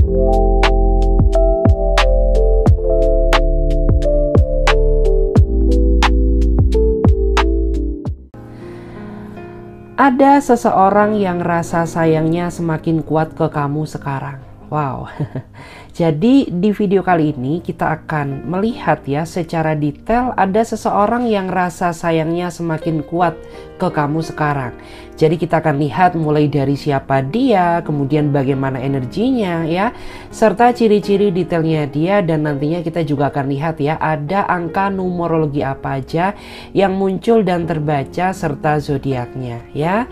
Ada seseorang yang rasa sayangnya semakin kuat ke kamu sekarang. Wow. Jadi di video kali ini kita akan melihat ya secara detail ada seseorang yang rasa sayangnya semakin kuat ke kamu sekarang. Jadi kita akan lihat mulai dari siapa dia, kemudian bagaimana energinya ya, serta ciri-ciri detailnya dia, dan nantinya kita juga akan lihat ya ada angka numerologi apa aja yang muncul dan terbaca serta zodiaknya ya.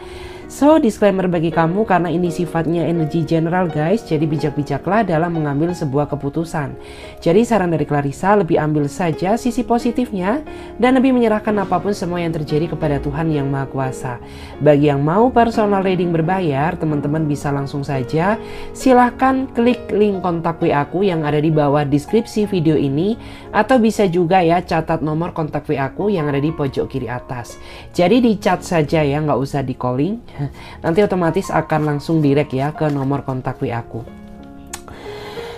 So, disclaimer bagi kamu karena ini sifatnya energi general guys, jadi bijak-bijaklah dalam mengambil sebuah keputusan. Jadi saran dari Clarissa lebih ambil saja sisi positifnya dan lebih menyerahkan apapun semua yang terjadi kepada Tuhan Yang Maha Kuasa. Bagi yang mau personal reading berbayar, teman-teman bisa langsung saja silahkan klik link kontak WA aku yang ada di bawah deskripsi video ini, atau bisa juga ya catat nomor kontak WA aku yang ada di pojok kiri atas. Jadi di chat saja ya, nggak usah di calling. Nanti otomatis akan langsung direct ya ke nomor kontak WA aku.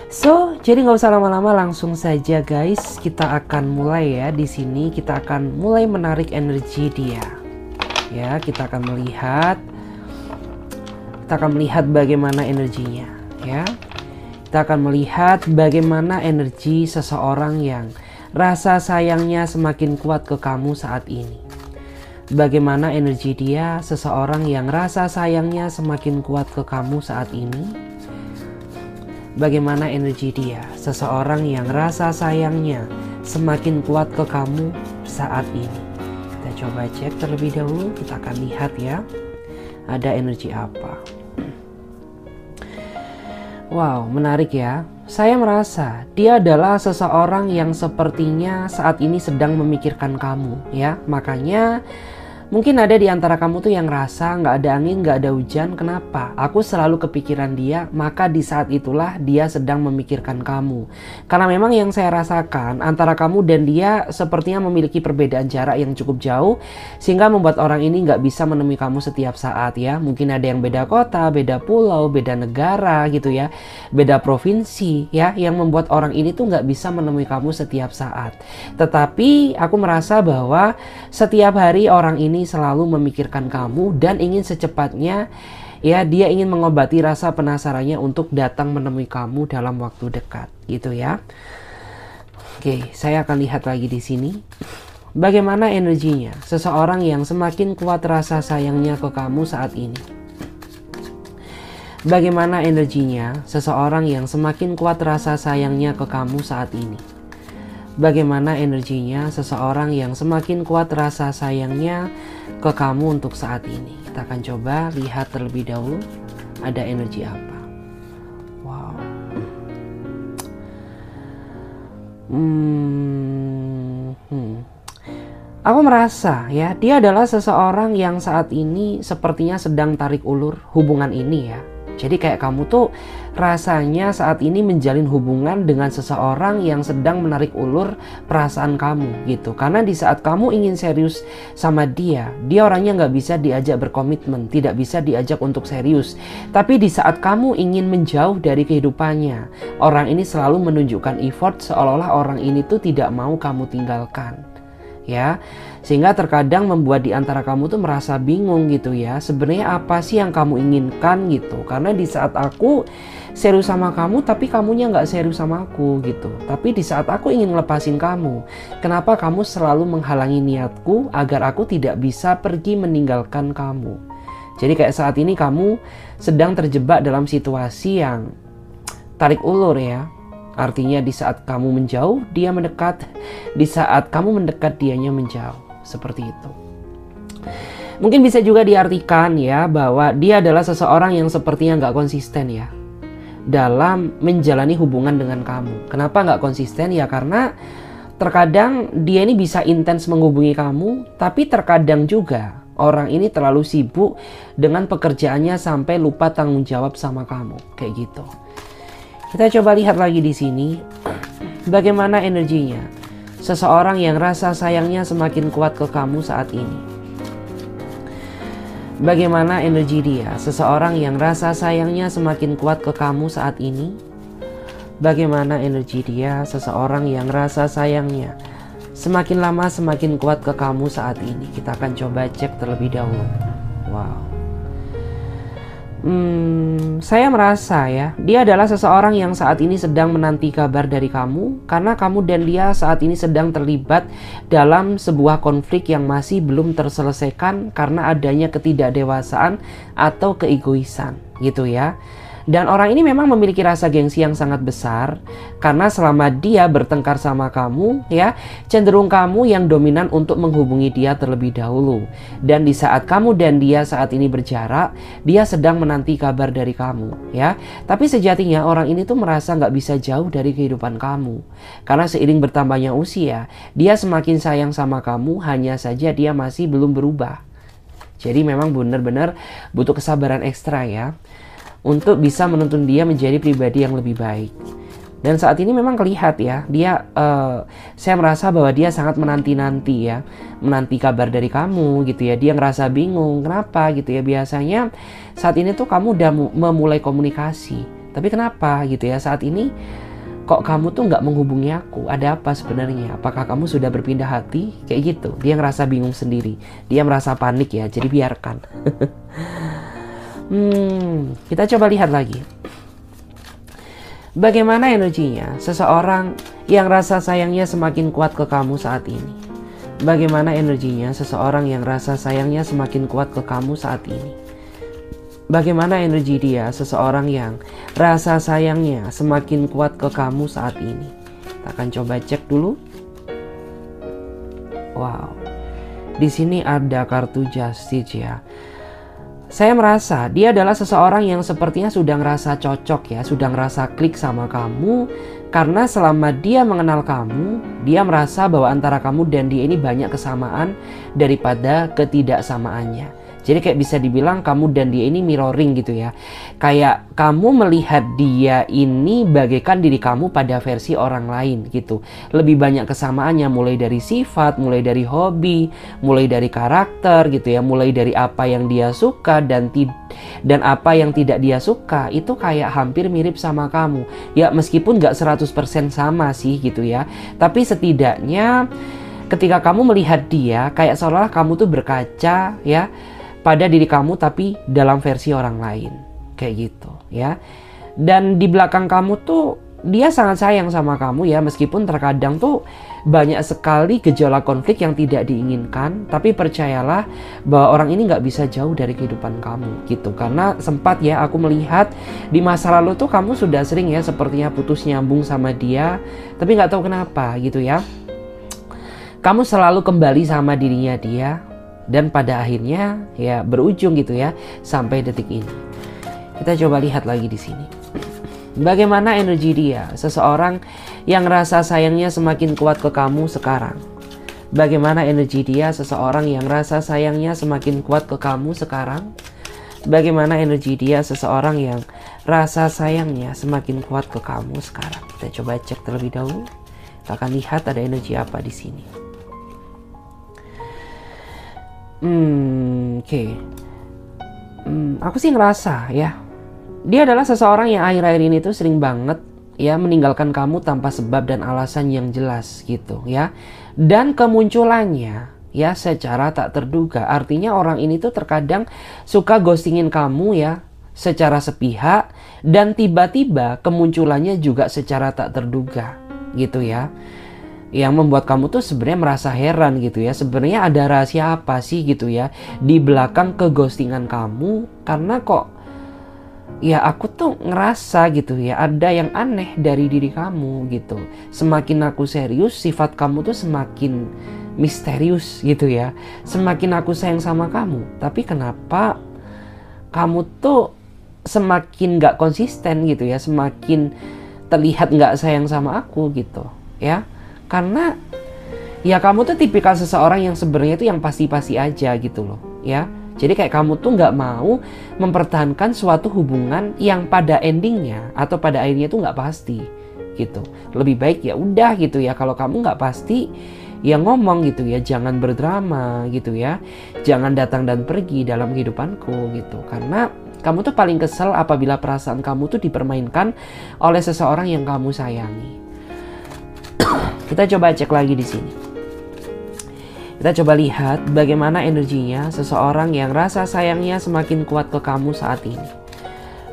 So, jadi nggak usah lama-lama, langsung saja guys. Kita akan mulai ya. Di sini kita akan mulai menarik energi dia. Ya, kita akan melihat bagaimana energinya ya. Kita akan melihat bagaimana energi seseorang yang rasa sayangnya semakin kuat ke kamu saat ini. Bagaimana energi dia, seseorang yang rasa sayangnya semakin kuat ke kamu saat ini. Bagaimana energi dia, seseorang yang rasa sayangnya semakin kuat ke kamu saat ini. Kita coba cek terlebih dahulu, kita akan lihat ya ada energi apa. Wow, menarik ya. Saya merasa dia adalah seseorang yang sepertinya saat ini sedang memikirkan kamu ya. Makanya mungkin ada di antara kamu tuh yang rasa nggak ada angin, nggak ada hujan. Kenapa? Aku selalu kepikiran dia, maka di saat itulah dia sedang memikirkan kamu. Karena memang yang saya rasakan antara kamu dan dia sepertinya memiliki perbedaan jarak yang cukup jauh, sehingga membuat orang ini nggak bisa menemui kamu setiap saat ya. Mungkin ada yang beda kota, beda pulau, beda negara gitu ya, beda provinsi ya, yang membuat orang ini tuh nggak bisa menemui kamu setiap saat. Tetapi aku merasa bahwa setiap hari orang ini selalu memikirkan kamu dan ingin secepatnya ya, dia ingin mengobati rasa penasarannya untuk datang menemui kamu dalam waktu dekat gitu ya. Oke, saya akan lihat lagi di sini bagaimana energinya seseorang yang semakin kuat rasa sayangnya ke kamu saat ini. Bagaimana energinya seseorang yang semakin kuat rasa sayangnya ke kamu saat ini. Bagaimana energinya seseorang yang semakin kuat rasa sayangnya ke kamu untuk saat ini. Kita akan coba lihat terlebih dahulu ada energi apa. Wow. Aku merasa ya dia adalah seseorang yang saat ini sepertinya sedang tarik ulur hubungan ini ya. Jadi kayak kamu tuh rasanya saat ini menjalin hubungan dengan seseorang yang sedang menarik ulur perasaan kamu gitu. Karena di saat kamu ingin serius sama dia, dia orangnya nggak bisa diajak berkomitmen, tidak bisa diajak untuk serius. Tapi di saat kamu ingin menjauh dari kehidupannya, orang ini selalu menunjukkan effort seolah-olah orang ini tuh tidak mau kamu tinggalkan. Ya, sehingga terkadang membuat di antara kamu tuh merasa bingung gitu ya. Sebenarnya apa sih yang kamu inginkan gitu? Karena di saat aku serius sama kamu, tapi kamunya nggak serius sama aku gitu. Tapi di saat aku ingin ngelepasin kamu, kenapa kamu selalu menghalangi niatku agar aku tidak bisa pergi meninggalkan kamu? Jadi kayak saat ini kamu sedang terjebak dalam situasi yang tarik ulur ya. Artinya di saat kamu menjauh, dia mendekat. Di saat kamu mendekat, dianya menjauh. Seperti itu. Mungkin bisa juga diartikan ya bahwa dia adalah seseorang yang sepertinya nggak konsisten ya dalam menjalani hubungan dengan kamu. Kenapa nggak konsisten? Ya karena terkadang dia ini bisa intens menghubungi kamu, tapi terkadang juga orang ini terlalu sibuk dengan pekerjaannya sampai lupa tanggung jawab sama kamu. Kayak gitu. Kita coba lihat lagi di sini bagaimana energinya seseorang yang rasa sayangnya semakin kuat ke kamu saat ini. Bagaimana energi dia, seseorang yang rasa sayangnya semakin kuat ke kamu saat ini. Bagaimana energi dia, seseorang yang rasa sayangnya semakin lama semakin kuat ke kamu saat ini? Kita akan coba cek terlebih dahulu. Wow. Saya merasa ya, dia adalah seseorang yang saat ini sedang menanti kabar dari kamu, karena kamu dan dia saat ini sedang terlibat dalam sebuah konflik yang masih belum terselesaikan karena adanya ketidakdewasaan atau keegoisan gitu ya. Dan orang ini memang memiliki rasa gengsi yang sangat besar, karena selama dia bertengkar sama kamu ya, cenderung kamu yang dominan untuk menghubungi dia terlebih dahulu. Dan di saat kamu dan dia saat ini berjarak, dia sedang menanti kabar dari kamu ya. Tapi sejatinya orang ini tuh merasa nggak bisa jauh dari kehidupan kamu, karena seiring bertambahnya usia, dia semakin sayang sama kamu, hanya saja dia masih belum berubah. Jadi memang benar-benar butuh kesabaran ekstra ya, untuk bisa menuntun dia menjadi pribadi yang lebih baik. Dan saat ini memang kelihatan ya, saya merasa bahwa dia sangat menanti-nanti ya, menanti kabar dari kamu gitu ya. Dia ngerasa bingung, kenapa gitu ya. Biasanya saat ini tuh kamu udah memulai komunikasi, tapi kenapa gitu ya, saat ini kok kamu tuh nggak menghubungi aku, ada apa sebenarnya? Apakah kamu sudah berpindah hati? Kayak gitu, dia ngerasa bingung sendiri, dia merasa panik ya, jadi biarkan. Kita coba lihat lagi. Bagaimana energinya seseorang yang rasa sayangnya semakin kuat ke kamu saat ini? Bagaimana energinya seseorang yang rasa sayangnya semakin kuat ke kamu saat ini? Bagaimana energi dia, seseorang yang rasa sayangnya semakin kuat ke kamu saat ini? Kita akan coba cek dulu. Wow. Di sini ada kartu Justice ya. Saya merasa dia adalah seseorang yang sepertinya sudah ngerasa cocok ya, sudah ngerasa klik sama kamu, karena selama dia mengenal kamu, dia merasa bahwa antara kamu dan dia ini banyak kesamaan daripada ketidaksamaannya. Jadi kayak bisa dibilang kamu dan dia ini mirroring gitu ya. Kayak kamu melihat dia ini bagaikan diri kamu pada versi orang lain gitu. Lebih banyak kesamaannya, mulai dari sifat, mulai dari hobi, mulai dari karakter gitu ya. Mulai dari apa yang dia suka dan apa yang tidak dia suka. Itu kayak hampir mirip sama kamu. Ya meskipun gak 100% sama sih gitu ya. Tapi setidaknya ketika kamu melihat dia, kayak seolah kamu tuh berkaca ya pada diri kamu tapi dalam versi orang lain kayak gitu ya. Dan di belakang kamu tuh dia sangat sayang sama kamu ya, meskipun terkadang tuh banyak sekali gejolak konflik yang tidak diinginkan, tapi percayalah bahwa orang ini nggak bisa jauh dari kehidupan kamu gitu. Karena sempat ya aku melihat di masa lalu tuh kamu sudah sering ya sepertinya putus nyambung sama dia, tapi nggak tahu kenapa gitu ya, kamu selalu kembali sama dirinya dia. Dan pada akhirnya ya berujung gitu ya sampai detik ini. Kita coba lihat lagi di sini. Bagaimana energi dia, seseorang yang rasa sayangnya semakin kuat ke kamu sekarang? Bagaimana energi dia, seseorang yang rasa sayangnya semakin kuat ke kamu sekarang? Bagaimana energi dia, seseorang yang rasa sayangnya semakin kuat ke kamu sekarang? Kita coba cek terlebih dahulu. Kita akan lihat ada energi apa di sini. Aku sih ngerasa ya, dia adalah seseorang yang akhir-akhir ini tuh sering banget ya meninggalkan kamu tanpa sebab dan alasan yang jelas gitu ya. Dan kemunculannya ya secara tak terduga. Artinya orang ini tuh terkadang suka ghostingin kamu ya secara sepihak, dan tiba-tiba kemunculannya juga secara tak terduga gitu ya. Yang membuat kamu tuh sebenarnya merasa heran gitu ya. Sebenarnya ada rahasia apa sih gitu ya di belakang keghostingan kamu, karena kok ya aku tuh ngerasa gitu ya ada yang aneh dari diri kamu gitu. Semakin aku serius, sifat kamu tuh semakin misterius gitu ya. Semakin aku sayang sama kamu, tapi kenapa kamu tuh semakin gak konsisten gitu ya, semakin terlihat gak sayang sama aku gitu ya. Karena ya kamu tuh tipikal seseorang yang sebenarnya itu yang pasti-pasti aja gitu loh ya. Jadi kayak kamu tuh nggak mau mempertahankan suatu hubungan yang pada endingnya atau pada akhirnya tuh nggak pasti gitu. Lebih baik ya udah gitu ya, kalau kamu nggak pasti ya ngomong gitu ya, jangan berdrama gitu ya, jangan datang dan pergi dalam kehidupanku gitu. Karena Kamu tuh paling kesel apabila perasaan kamu tuh dipermainkan oleh seseorang yang kamu sayangi. Kita coba cek lagi di sini. Kita coba lihat bagaimana energinya seseorang yang rasa sayangnya semakin kuat ke kamu saat ini.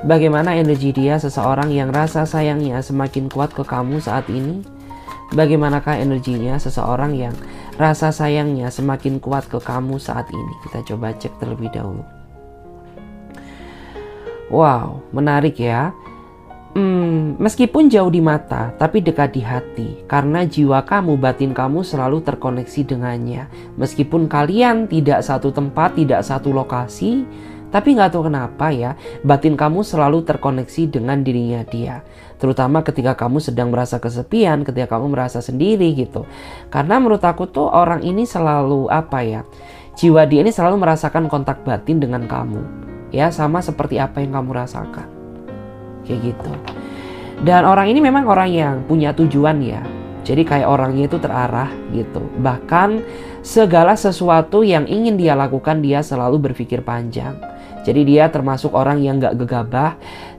Bagaimana energi dia seseorang yang rasa sayangnya semakin kuat ke kamu saat ini? Bagaimanakah energinya seseorang yang rasa sayangnya semakin kuat ke kamu saat ini? Kita coba cek terlebih dahulu. Wow, menarik ya. Meskipun jauh di mata, tapi dekat di hati. Karena jiwa kamu, batin kamu selalu terkoneksi dengannya. Meskipun kalian tidak satu tempat, tidak satu lokasi, tapi nggak tahu kenapa ya, batin kamu selalu terkoneksi dengan dirinya dia. Terutama ketika kamu sedang merasa kesepian, ketika kamu merasa sendiri gitu. Karena menurut aku tuh orang ini selalu jiwa dia ini selalu merasakan kontak batin dengan kamu. Ya, sama seperti apa yang kamu rasakan. Kayak gitu. Dan orang ini memang orang yang punya tujuan ya. Jadi kayak orangnya itu terarah gitu. Bahkan segala sesuatu yang ingin dia lakukan, dia selalu berpikir panjang. Jadi dia termasuk orang yang gak gegabah,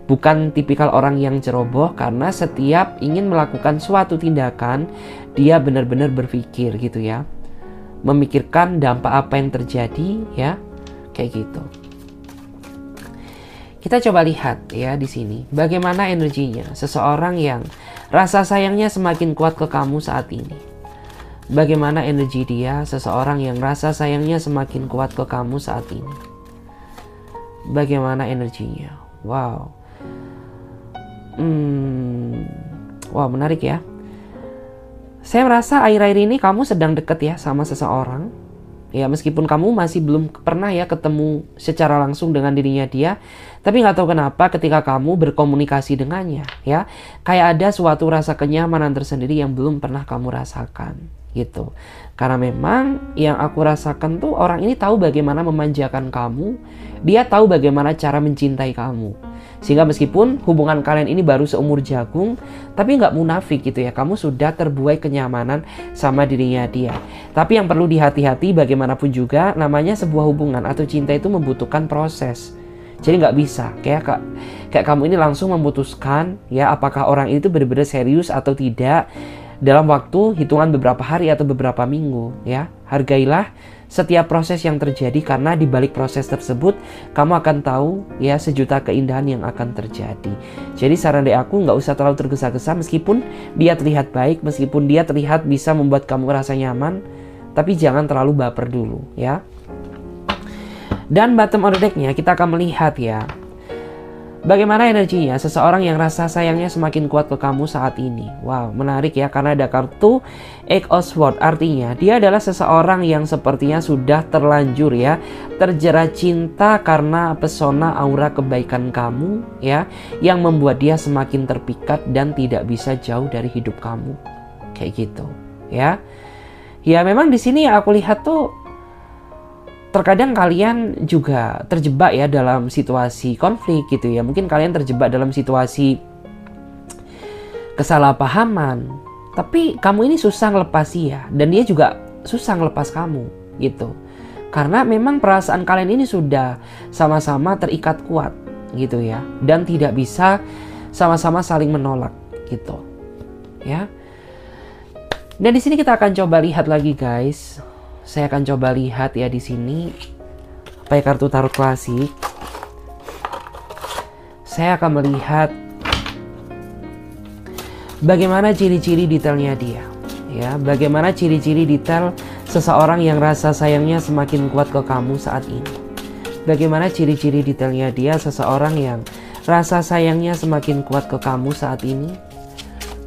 bukan tipikal orang yang ceroboh, karena setiap ingin melakukan suatu tindakan, dia benar-benar berpikir gitu ya. Memikirkan dampak apa yang terjadi ya, kayak gitu. Kita coba lihat ya di sini, bagaimana energinya seseorang yang rasa sayangnya semakin kuat ke kamu saat ini. Bagaimana energi dia, seseorang yang rasa sayangnya semakin kuat ke kamu saat ini. Bagaimana energinya? Wow. Wow, menarik ya. Saya merasa akhir-akhir ini kamu sedang dekat ya sama seseorang. Ya, meskipun kamu masih belum pernah ya ketemu secara langsung dengan dirinya dia, tapi nggak tahu kenapa ketika kamu berkomunikasi dengannya, ya, kayak ada suatu rasa kenyamanan tersendiri yang belum pernah kamu rasakan, gitu. Karena memang yang aku rasakan tuh orang ini tahu bagaimana memanjakan kamu, dia tahu bagaimana cara mencintai kamu. Sehingga meskipun hubungan kalian ini baru seumur jagung, tapi nggak munafik gitu ya, kamu sudah terbuai kenyamanan sama dirinya dia. Tapi yang perlu dihati-hati bagaimanapun juga, namanya sebuah hubungan atau cinta itu membutuhkan proses. Jadi nggak bisa kayak kamu ini langsung memutuskan ya apakah orang itu benar-benar serius atau tidak dalam waktu hitungan beberapa hari atau beberapa minggu ya. Hargailah setiap proses yang terjadi, karena di balik proses tersebut kamu akan tahu ya sejuta keindahan yang akan terjadi. Jadi saran dari aku, nggak usah terlalu tergesa-gesa. Meskipun dia terlihat baik, meskipun dia terlihat bisa membuat kamu merasa nyaman, tapi jangan terlalu baper dulu ya. Dan bottom of the deck-nya kita akan melihat ya bagaimana energinya seseorang yang rasa sayangnya semakin kuat ke kamu saat ini. Wow, menarik ya, karena ada kartu Eight of Swords. Artinya dia adalah seseorang yang sepertinya sudah terlanjur ya terjerat cinta karena pesona aura kebaikan kamu ya, yang membuat dia semakin terpikat dan tidak bisa jauh dari hidup kamu. Kayak gitu ya. Ya memang di sini aku lihat tuh terkadang kalian juga terjebak ya dalam situasi konflik gitu ya. Mungkin kalian terjebak dalam situasi kesalahpahaman, tapi kamu ini susah ngelepas dia, dan dia juga susah ngelepas kamu gitu. Karena memang perasaan kalian ini sudah sama-sama terikat kuat gitu ya, dan tidak bisa sama-sama saling menolak gitu ya. Dan di sini kita akan coba lihat lagi guys. Saya akan coba lihat ya di sini pakai kartu tarot klasik. Saya akan melihat bagaimana ciri-ciri detailnya dia. Ya, bagaimana ciri-ciri detail seseorang yang rasa sayangnya semakin kuat ke kamu saat ini. Bagaimana ciri-ciri detailnya dia seseorang yang rasa sayangnya semakin kuat ke kamu saat ini.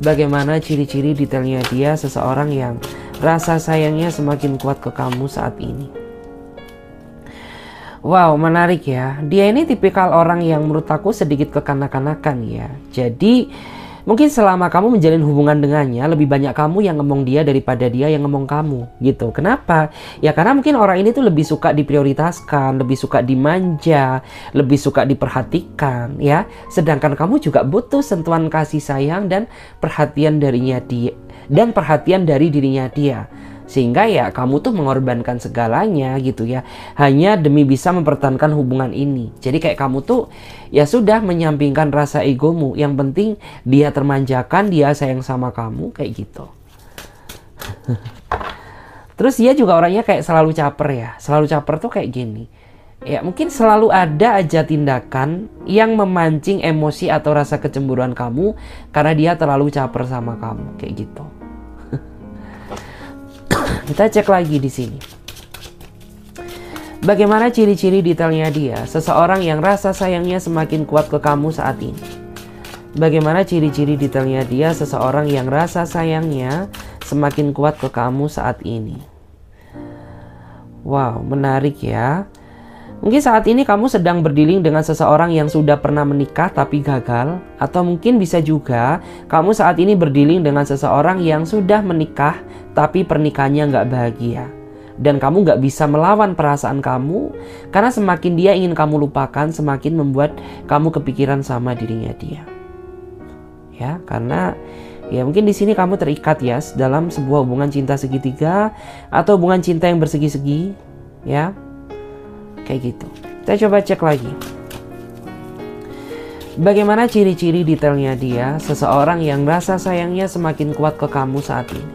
Bagaimana ciri-ciri detailnya dia seseorang yang rasa sayangnya semakin kuat ke kamu saat ini. Wow, menarik ya. Dia ini tipikal orang yang menurut aku sedikit kekanak-kanakan ya. Jadi mungkin selama kamu menjalin hubungan dengannya, lebih banyak kamu yang ngomong dia daripada dia yang ngomong kamu gitu. Kenapa? Ya karena mungkin orang ini tuh lebih suka diprioritaskan, lebih suka dimanja, lebih suka diperhatikan ya. Sedangkan kamu juga butuh sentuhan kasih sayang dan perhatian darinya dia, dan perhatian dari dirinya dia. Sehingga ya kamu tuh mengorbankan segalanya gitu ya, hanya demi bisa mempertahankan hubungan ini. Jadi kayak kamu tuh ya sudah menyampingkan rasa egomu. Yang penting dia termanjakan, dia sayang sama kamu, kayak gitu. Terus dia juga orangnya kayak selalu caper ya. Selalu caper tuh kayak gini. Ya mungkin selalu ada aja tindakan yang memancing emosi atau rasa kecemburuan kamu karena dia terlalu caper sama kamu, kayak gitu. Kita cek lagi di sini. Bagaimana ciri-ciri detailnya dia, seseorang yang rasa sayangnya semakin kuat ke kamu saat ini? Bagaimana ciri-ciri detailnya dia, seseorang yang rasa sayangnya semakin kuat ke kamu saat ini? Wow, menarik ya. Mungkin saat ini kamu sedang berdealing dengan seseorang yang sudah pernah menikah tapi gagal. Atau mungkin bisa juga kamu saat ini berdealing dengan seseorang yang sudah menikah tapi pernikahannya nggak bahagia. Dan kamu nggak bisa melawan perasaan kamu karena semakin dia ingin kamu lupakan, semakin membuat kamu kepikiran sama dirinya dia. Ya, karena ya mungkin di sini kamu terikat ya dalam sebuah hubungan cinta segitiga atau hubungan cinta yang bersegi-segi, ya. Kayak gitu. Kita coba cek lagi. Bagaimana ciri-ciri detailnya dia, seseorang yang rasa sayangnya semakin kuat ke kamu saat ini?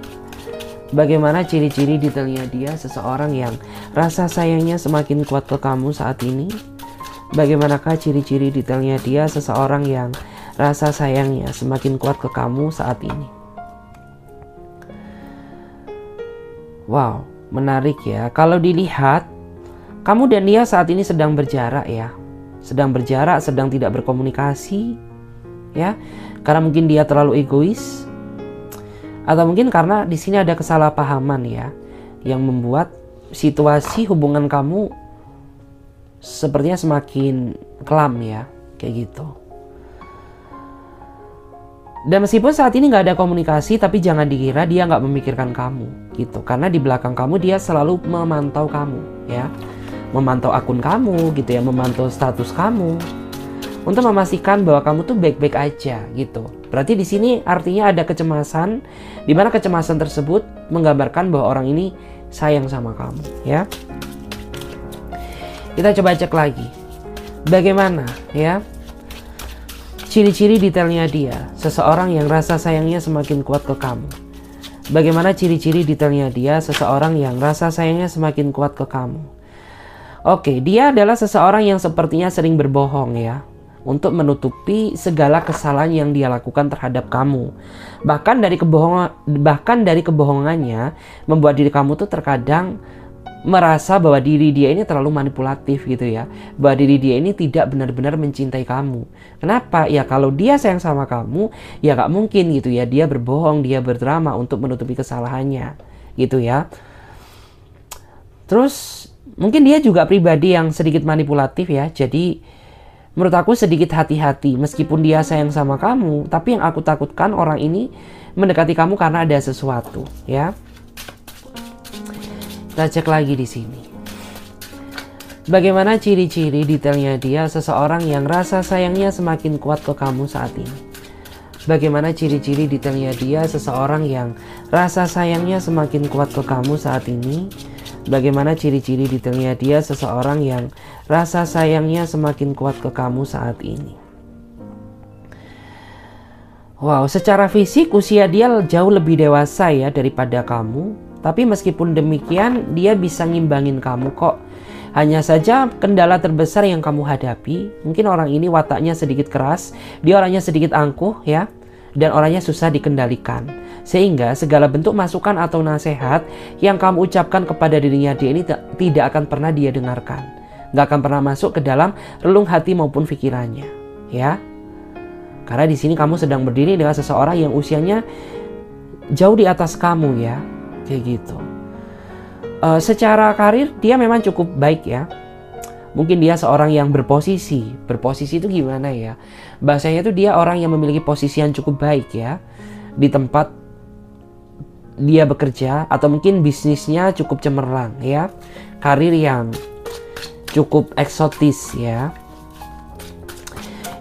Bagaimana ciri-ciri detailnya dia, seseorang yang rasa sayangnya semakin kuat ke kamu saat ini? Bagaimanakah ciri-ciri detailnya dia, seseorang yang rasa sayangnya semakin kuat ke kamu saat ini? Wow, menarik ya. Kalau dilihat, kamu dan dia saat ini sedang berjarak ya. Sedang berjarak, sedang tidak berkomunikasi ya. Karena mungkin dia terlalu egois. Atau mungkin karena di sini ada kesalahpahaman ya, yang membuat situasi hubungan kamu sepertinya semakin kelam ya, kayak gitu. Dan meskipun saat ini nggak ada komunikasi, tapi jangan dikira dia nggak memikirkan kamu gitu. Karena di belakang kamu dia selalu memantau kamu ya, memantau akun kamu gitu ya, memantau status kamu untuk memastikan bahwa kamu tuh baik-baik aja gitu. Berarti di sini artinya ada kecemasan, di mana kecemasan tersebut menggambarkan bahwa orang ini sayang sama kamu ya. Kita coba cek lagi. Bagaimana ya ciri-ciri detailnya dia, seseorang yang rasa sayangnya semakin kuat ke kamu? Bagaimana ciri-ciri detailnya dia, seseorang yang rasa sayangnya semakin kuat ke kamu? Oke, dia adalah seseorang yang sepertinya sering berbohong ya, untuk menutupi segala kesalahan yang dia lakukan terhadap kamu. Bahkan dari kebohongannya membuat diri kamu tuh terkadang merasa bahwa diri dia ini terlalu manipulatif gitu ya, bahwa diri dia ini tidak benar-benar mencintai kamu. Kenapa? Ya kalau dia sayang sama kamu, ya gak mungkin gitu ya dia berbohong, dia berdrama untuk menutupi kesalahannya gitu ya. Terus mungkin dia juga pribadi yang sedikit manipulatif ya. Jadi menurut aku sedikit hati-hati. Meskipun dia sayang sama kamu, tapi yang aku takutkan orang ini mendekati kamu karena ada sesuatu ya. Kita cek lagi di sini. Bagaimana ciri-ciri detailnya dia, seseorang yang rasa sayangnya semakin kuat ke kamu saat ini? Bagaimana ciri-ciri detailnya dia, seseorang yang rasa sayangnya semakin kuat ke kamu saat ini? Bagaimana ciri-ciri detailnya dia, seseorang yang rasa sayangnya semakin kuat ke kamu saat ini? Wow, secara fisik usia dia jauh lebih dewasa ya daripada kamu. Tapi meskipun demikian dia bisa ngimbangin kamu kok. Hanya saja kendala terbesar yang kamu hadapi, mungkin orang ini wataknya sedikit keras, dia orangnya sedikit angkuh ya, dan orangnya susah dikendalikan. Sehingga segala bentuk masukan atau nasihat yang kamu ucapkan kepada dirinya dia ini tidak akan pernah dia dengarkan. Gak akan pernah masuk ke dalam relung hati maupun pikirannya ya. Karena di sini kamu sedang berdiri dengan seseorang yang usianya jauh di atas kamu ya. Kayak gitu. Secara karir dia memang cukup baik ya. Mungkin dia seorang yang berposisi. Berposisi itu gimana ya? Bahasanya itu dia orang yang memiliki posisi yang cukup baik ya, di tempat dia bekerja, atau mungkin bisnisnya cukup cemerlang ya. Karir yang cukup eksotis ya.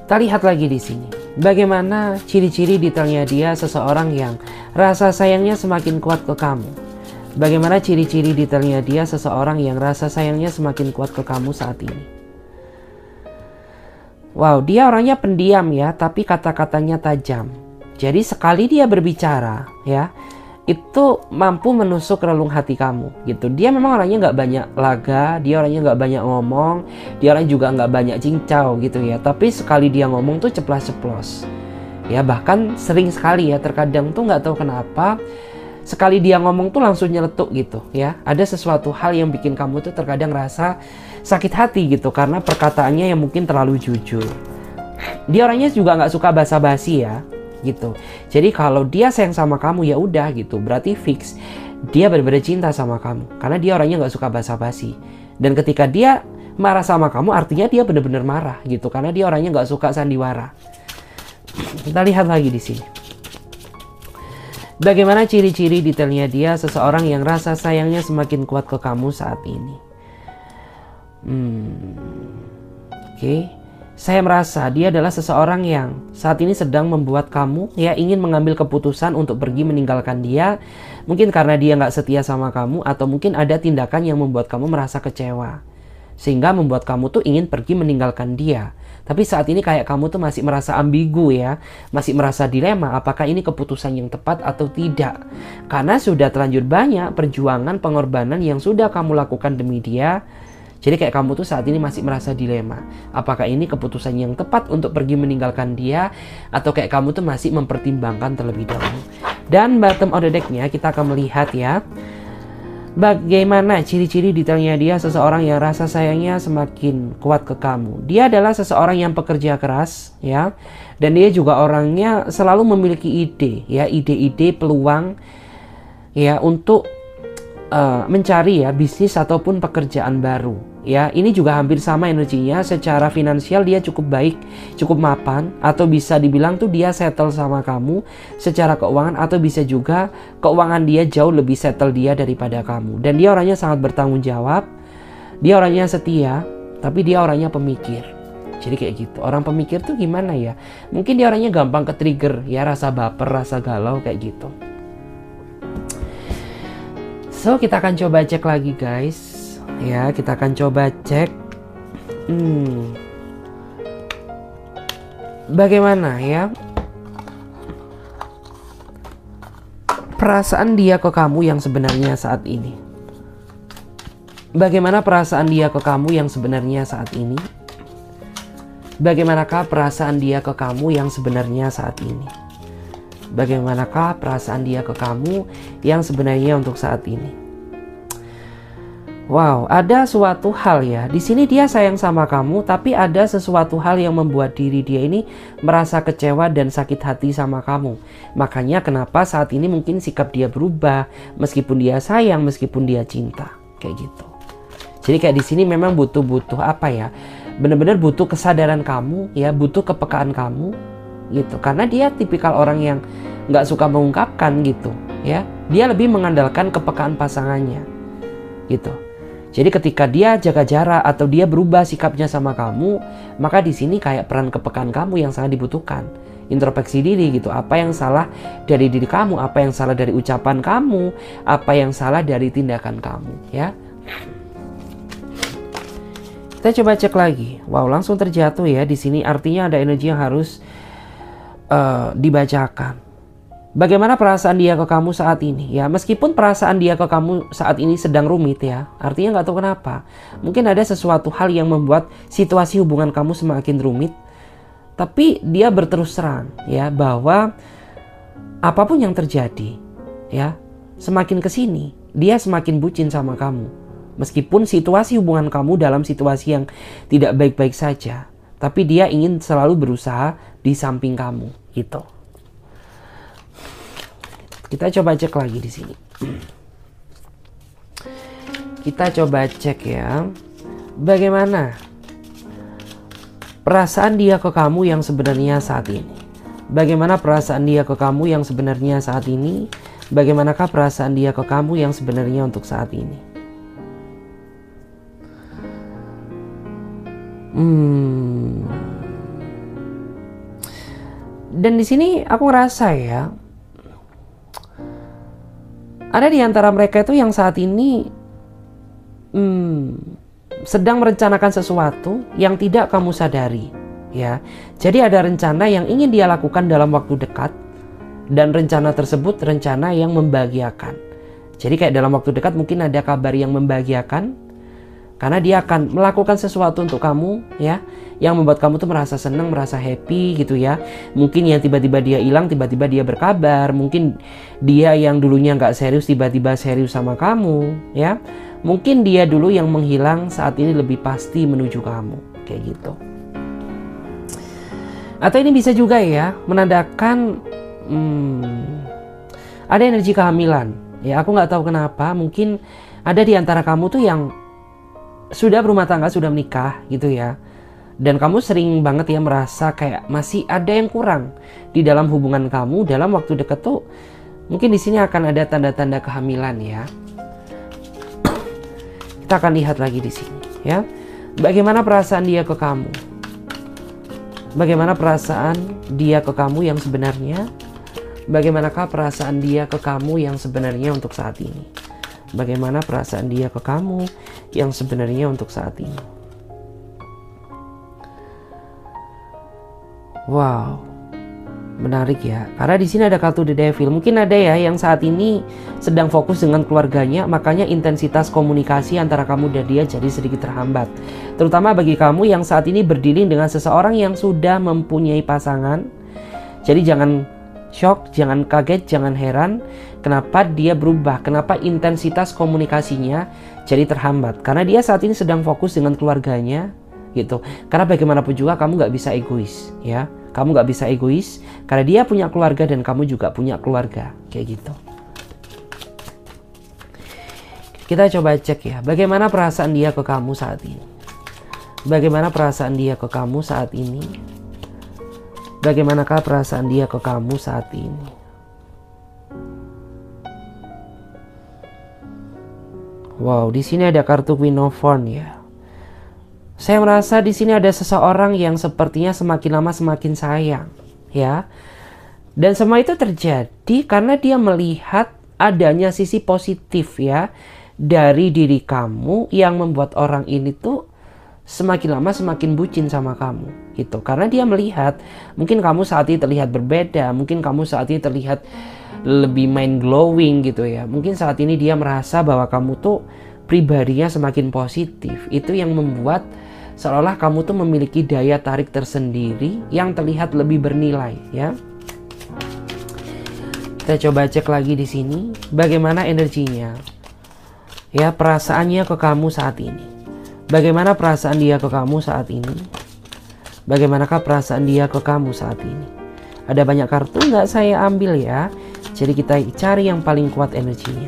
Kita lihat lagi di sini. Bagaimana ciri-ciri detailnya dia, seseorang yang rasa sayangnya semakin kuat ke kamu? Bagaimana ciri-ciri detailnya dia seseorang yang rasa sayangnya semakin kuat ke kamu saat ini? Wow, dia orangnya pendiam ya, tapi kata-katanya tajam. Jadi sekali dia berbicara ya, itu mampu menusuk relung hati kamu gitu. Dia memang orangnya nggak banyak laga, dia orangnya nggak banyak ngomong, dia orang juga nggak banyak cincau gitu ya. Tapi sekali dia ngomong tuh ceplas-ceplos. Ya bahkan sering sekali ya, terkadang tuh nggak tahu kenapa sekali dia ngomong tuh langsung nyeletuk gitu ya. Ada sesuatu hal yang bikin kamu tuh terkadang rasa sakit hati gitu karena perkataannya yang mungkin terlalu jujur. Dia orangnya juga nggak suka basa-basi ya gitu. Jadi kalau dia sayang sama kamu ya udah gitu, berarti fix dia benar-benar cinta sama kamu karena dia orangnya nggak suka basa-basi. Dan ketika dia marah sama kamu artinya dia benar-benar marah gitu karena dia orangnya nggak suka sandiwara. Kita lihat lagi di sini. Bagaimana ciri-ciri detailnya dia seseorang yang rasa sayangnya semakin kuat ke kamu saat ini? Oke. Saya merasa dia adalah seseorang yang saat ini sedang membuat kamu ya ingin mengambil keputusan untuk pergi meninggalkan dia. Mungkin karena dia nggak setia sama kamu atau mungkin ada tindakan yang membuat kamu merasa kecewa. Sehingga membuat kamu tuh ingin pergi meninggalkan dia. Tapi saat ini kayak kamu tuh masih merasa ambigu ya. Masih merasa dilema apakah ini keputusan yang tepat atau tidak. Karena sudah terlanjur banyak perjuangan pengorbanan yang sudah kamu lakukan demi dia. Jadi kayak kamu tuh saat ini masih merasa dilema. Apakah ini keputusan yang tepat untuk pergi meninggalkan dia. Atau kayak kamu tuh masih mempertimbangkan terlebih dahulu. Dan bottom of the deck-nya kita akan melihat ya. Bagaimana ciri-ciri detailnya dia seseorang yang rasa sayangnya semakin kuat ke kamu. Dia adalah seseorang yang pekerja keras ya. Dan dia juga orangnya selalu memiliki ide ya, ide-ide peluang ya untuk mencari ya bisnis ataupun pekerjaan baru. Ya, ini juga hampir sama energinya. Secara finansial dia cukup baik, cukup mapan, atau bisa dibilang tuh dia settle sama kamu secara keuangan, atau bisa juga keuangan dia jauh lebih settle dia daripada kamu. Dan dia orangnya sangat bertanggung jawab, dia orangnya setia, tapi dia orangnya pemikir. Jadi kayak gitu. Orang pemikir tuh gimana ya? Mungkin dia orangnya gampang ke trigger ya, rasa baper, rasa galau kayak gitu. So, kita akan coba cek lagi guys. Ya, kita akan coba cek bagaimana ya perasaan dia ke kamu yang sebenarnya saat ini. Bagaimana perasaan dia ke kamu yang sebenarnya saat ini? Bagaimanakah perasaan dia ke kamu yang sebenarnya saat ini? Bagaimanakah perasaan dia ke kamu yang sebenarnya untuk saat ini? Wow, ada suatu hal ya. Di sini dia sayang sama kamu, tapi ada sesuatu hal yang membuat diri dia ini merasa kecewa dan sakit hati sama kamu. Makanya kenapa saat ini mungkin sikap dia berubah, meskipun dia sayang, meskipun dia cinta, kayak gitu. Jadi kayak di sini memang butuh apa ya? Benar-benar butuh kesadaran kamu, ya, butuh kepekaan kamu, gitu. Karena dia tipikal orang yang nggak suka mengungkapkan gitu, ya. Dia lebih mengandalkan kepekaan pasangannya, gitu. Jadi ketika dia jaga jarak atau dia berubah sikapnya sama kamu, maka di sini kayak peran kepekaan kamu yang sangat dibutuhkan. Introspeksi diri gitu, apa yang salah dari diri kamu, apa yang salah dari ucapan kamu, apa yang salah dari tindakan kamu, ya. Kita coba cek lagi. Wow, langsung terjatuh ya di sini, artinya ada energi yang harus dibacakan. Bagaimana perasaan dia ke kamu saat ini? Ya, meskipun perasaan dia ke kamu saat ini sedang rumit ya, artinya nggak tahu kenapa. Mungkin ada sesuatu hal yang membuat situasi hubungan kamu semakin rumit. Tapi dia berterus terang ya bahwa apapun yang terjadi ya, semakin kesini dia semakin bucin sama kamu. Meskipun situasi hubungan kamu dalam situasi yang tidak baik-baik saja, tapi dia ingin selalu berusaha di samping kamu gitu. Kita coba cek lagi di sini. Kita coba cek ya. Bagaimana perasaan dia ke kamu yang sebenarnya saat ini? Bagaimana perasaan dia ke kamu yang sebenarnya saat ini? Bagaimanakah perasaan dia ke kamu yang sebenarnya untuk saat ini? Dan di sini aku ngerasa ya, Ada di antara mereka itu yang saat ini sedang merencanakan sesuatu yang tidak kamu sadari, ya. Jadi ada rencana yang ingin dia lakukan dalam waktu dekat, dan rencana tersebut rencana yang membahagiakan. Jadi kayak dalam waktu dekat mungkin ada kabar yang membahagiakan, karena dia akan melakukan sesuatu untuk kamu, ya, yang membuat kamu tuh merasa senang, merasa happy gitu ya. Mungkin yang tiba-tiba dia hilang, tiba-tiba dia berkabar. Mungkin dia yang dulunya nggak serius, tiba-tiba serius sama kamu, ya. Mungkin dia dulu yang menghilang, saat ini lebih pasti menuju kamu, kayak gitu. Atau ini bisa juga ya, menandakan ada energi kehamilan. Ya, aku nggak tahu kenapa, mungkin ada di antara kamu tuh yang sudah berumah tangga, sudah menikah gitu ya. Dan kamu sering banget ya merasa kayak masih ada yang kurang di dalam hubungan kamu dalam waktu dekat tuh. Mungkin di sini akan ada tanda-tanda kehamilan ya. Kita akan lihat lagi di sini ya. Bagaimana perasaan dia ke kamu? Bagaimana perasaan dia ke kamu yang sebenarnya? Bagaimanakah perasaan dia ke kamu yang sebenarnya untuk saat ini? Bagaimana perasaan dia ke kamu yang sebenarnya untuk saat ini? Wow, menarik ya. Karena di sini ada kartu The Devil. Mungkin ada ya yang saat ini sedang fokus dengan keluarganya, makanya intensitas komunikasi antara kamu dan dia jadi sedikit terhambat. Terutama bagi kamu yang saat ini berdealing dengan seseorang yang sudah mempunyai pasangan. Jadi jangan shock, jangan kaget, jangan heran kenapa dia berubah, kenapa intensitas komunikasinya jadi terhambat. Karena dia saat ini sedang fokus dengan keluarganya gitu. Karena bagaimanapun juga kamu nggak bisa egois ya. Kamu nggak bisa egois karena dia punya keluarga dan kamu juga punya keluarga, kayak gitu. Kita coba cek ya, bagaimana perasaan dia ke kamu saat ini? Bagaimana perasaan dia ke kamu saat ini? Bagaimanakah perasaan dia ke kamu saat ini? Wow, di sini ada kartu Queen of Wands ya. Saya merasa di sini ada seseorang yang sepertinya semakin lama semakin sayang, ya. Dan semua itu terjadi karena dia melihat adanya sisi positif ya dari diri kamu yang membuat orang ini tuh semakin lama semakin bucin sama kamu gitu. Karena dia melihat mungkin kamu saat ini terlihat berbeda, mungkin kamu saat ini terlihat lebih mind glowing gitu ya. Mungkin saat ini dia merasa bahwa kamu tuh pribadinya semakin positif. Itu yang membuat seolah kamu tuh memiliki daya tarik tersendiri yang terlihat lebih bernilai ya. Kita coba cek lagi di sini bagaimana energinya. Ya, perasaannya ke kamu saat ini. Bagaimana perasaan dia ke kamu saat ini? Bagaimanakah perasaan dia ke kamu saat ini? Ada banyak kartu nggak saya ambil ya. Jadi kita cari yang paling kuat energinya.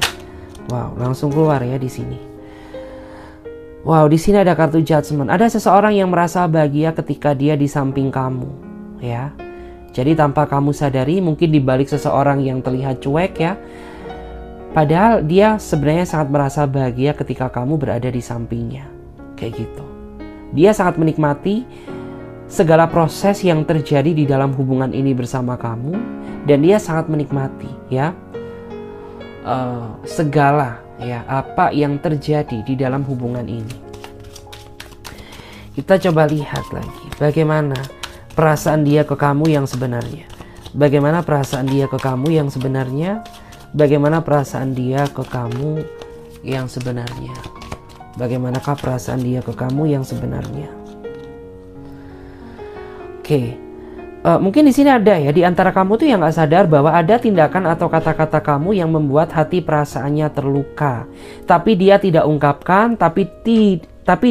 Wow, langsung keluar ya di sini. Wow, di sini ada kartu Judgment. Ada seseorang yang merasa bahagia ketika dia di samping kamu, ya. Jadi tanpa kamu sadari, mungkin di balik seseorang yang terlihat cuek ya, padahal dia sebenarnya sangat merasa bahagia ketika kamu berada di sampingnya, kayak gitu. Dia sangat menikmati segala proses yang terjadi di dalam hubungan ini bersama kamu, dan dia sangat menikmati ya segala ya apa yang terjadi di dalam hubungan ini. Kita coba lihat lagi bagaimana perasaan dia ke kamu yang sebenarnya. Bagaimana perasaan dia ke kamu yang sebenarnya? Bagaimana perasaan dia ke kamu yang sebenarnya? Bagaimanakah perasaan dia ke kamu yang sebenarnya? Oke. Mungkin di sini ada ya, di antara kamu tuh yang gak sadar bahwa ada tindakan atau kata-kata kamu yang membuat hati perasaannya terluka. Tapi dia tidak ungkapkan, tapi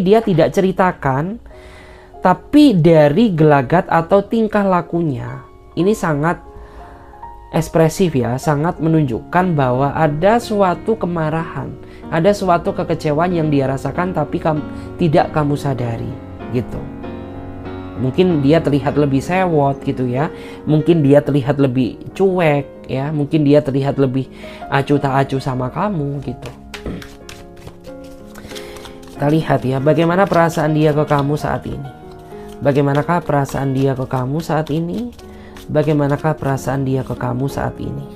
dia tidak ceritakan. Tapi dari gelagat atau tingkah lakunya, ini sangat ekspresif ya, sangat menunjukkan bahwa ada suatu kemarahan, ada suatu kekecewaan yang dia rasakan tapi tidak kamu sadari gitu. Mungkin dia terlihat lebih sewot gitu ya. Mungkin dia terlihat lebih cuek ya. Mungkin dia terlihat lebih acuh tak acuh sama kamu gitu. Kita lihat ya bagaimana perasaan dia ke kamu saat ini. Bagaimanakah perasaan dia ke kamu saat ini? Bagaimanakah perasaan dia ke kamu saat ini?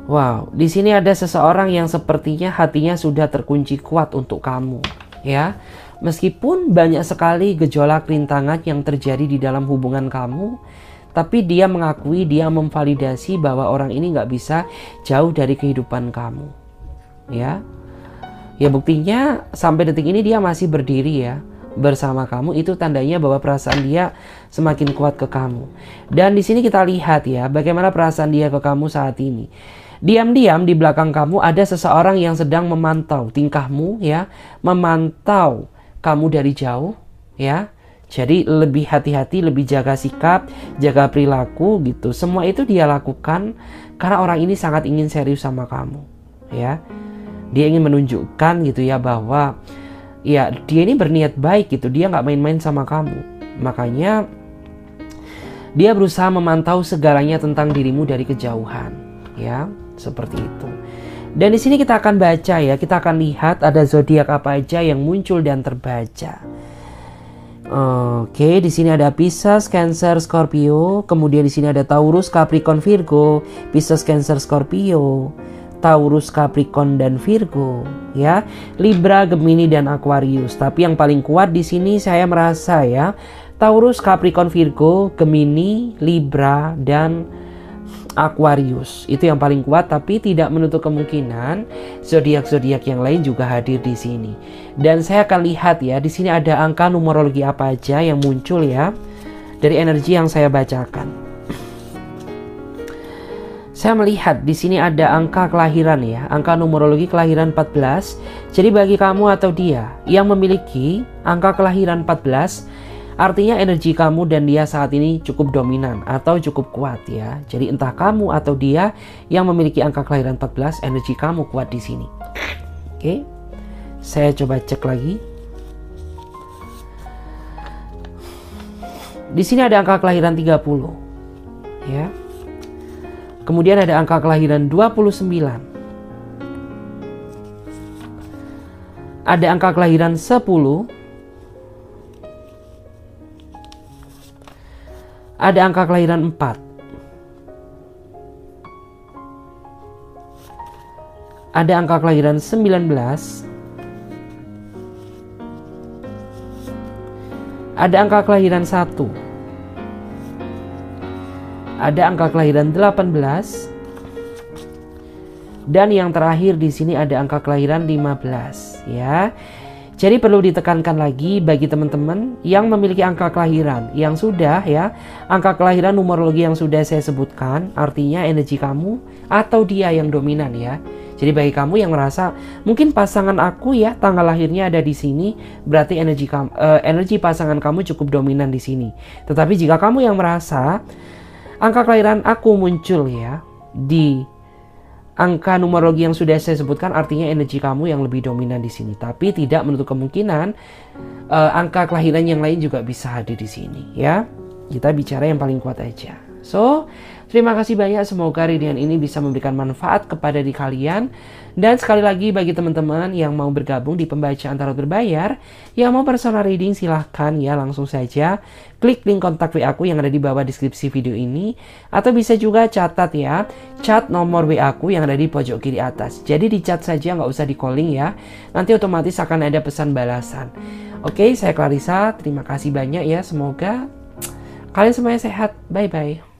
Wow, di sini ada seseorang yang sepertinya hatinya sudah terkunci kuat untuk kamu, ya. Meskipun banyak sekali gejolak rintangan yang terjadi di dalam hubungan kamu, tapi dia mengakui, dia memvalidasi bahwa orang ini nggak bisa jauh dari kehidupan kamu, ya. Ya buktinya sampai detik ini dia masih berdiri ya bersama kamu, itu tandanya bahwa perasaan dia semakin kuat ke kamu. Dan di sini kita lihat ya bagaimana perasaan dia ke kamu saat ini. Diam-diam di belakang kamu ada seseorang yang sedang memantau tingkahmu ya, memantau kamu dari jauh ya. Jadi lebih hati-hati, lebih jaga sikap, jaga perilaku gitu. Semua itu dia lakukan karena orang ini sangat ingin serius sama kamu ya. Dia ingin menunjukkan gitu ya bahwa ya dia ini berniat baik gitu, dia nggak main-main sama kamu. Makanya dia berusaha memantau segalanya tentang dirimu dari kejauhan, ya seperti itu. Dan di sini kita akan baca ya, kita akan lihat ada zodiak apa aja yang muncul dan terbaca. Oke, di sini ada Pisces, Cancer, Scorpio. Kemudian di sini ada Taurus, Capricorn, Virgo, Pisces, Cancer, Scorpio, Taurus, Capricorn dan Virgo, ya, Libra, Gemini dan Aquarius. Tapi yang paling kuat di sini saya merasa ya, Taurus, Capricorn, Virgo, Gemini, Libra dan Aquarius. Itu yang paling kuat, tapi tidak menutup kemungkinan zodiak-zodiak yang lain juga hadir di sini. Dan saya akan lihat ya, di sini ada angka numerologi apa aja yang muncul ya dari energi yang saya bacakan. Saya melihat di sini ada angka kelahiran ya, angka numerologi kelahiran 14. Jadi bagi kamu atau dia yang memiliki angka kelahiran 14, artinya energi kamu dan dia saat ini cukup dominan atau cukup kuat ya. Jadi entah kamu atau dia yang memiliki angka kelahiran 14, energi kamu kuat di sini. Oke. Saya coba cek lagi. Di sini ada angka kelahiran 30. Ya. Kemudian ada angka kelahiran 29. Ada angka kelahiran 10. Ada angka kelahiran 4. Ada angka kelahiran 19. Ada angka kelahiran 1. Ada angka kelahiran 18. Dan yang terakhir di sini ada angka kelahiran 15 ya. Jadi perlu ditekankan lagi bagi teman-teman yang memiliki angka kelahiran yang sudah ya, angka kelahiran numerologi yang sudah saya sebutkan, artinya energi kamu atau dia yang dominan ya. Jadi bagi kamu yang merasa mungkin pasangan aku ya tanggal lahirnya ada di sini, berarti energi pasangan kamu cukup dominan di sini. Tetapi jika kamu yang merasa angka kelahiran aku muncul ya di angka numerologi yang sudah saya sebutkan, artinya energi kamu yang lebih dominan di sini. Tapi tidak menutup kemungkinan angka kelahiran yang lain juga bisa hadir di sini ya. Kita bicara yang paling kuat aja. So, terima kasih banyak, semoga readingan ini bisa memberikan manfaat kepada diri kalian. Dan sekali lagi bagi teman-teman yang mau bergabung di pembacaan tarot berbayar, yang mau personal reading silahkan ya langsung saja klik link kontak WA aku yang ada di bawah deskripsi video ini. Atau bisa juga catat ya, chat nomor WA aku yang ada di pojok kiri atas. Jadi di chat saja, nggak usah di calling ya, nanti otomatis akan ada pesan balasan. Oke, saya Clarissa, terima kasih banyak ya, semoga kalian semuanya sehat, bye-bye.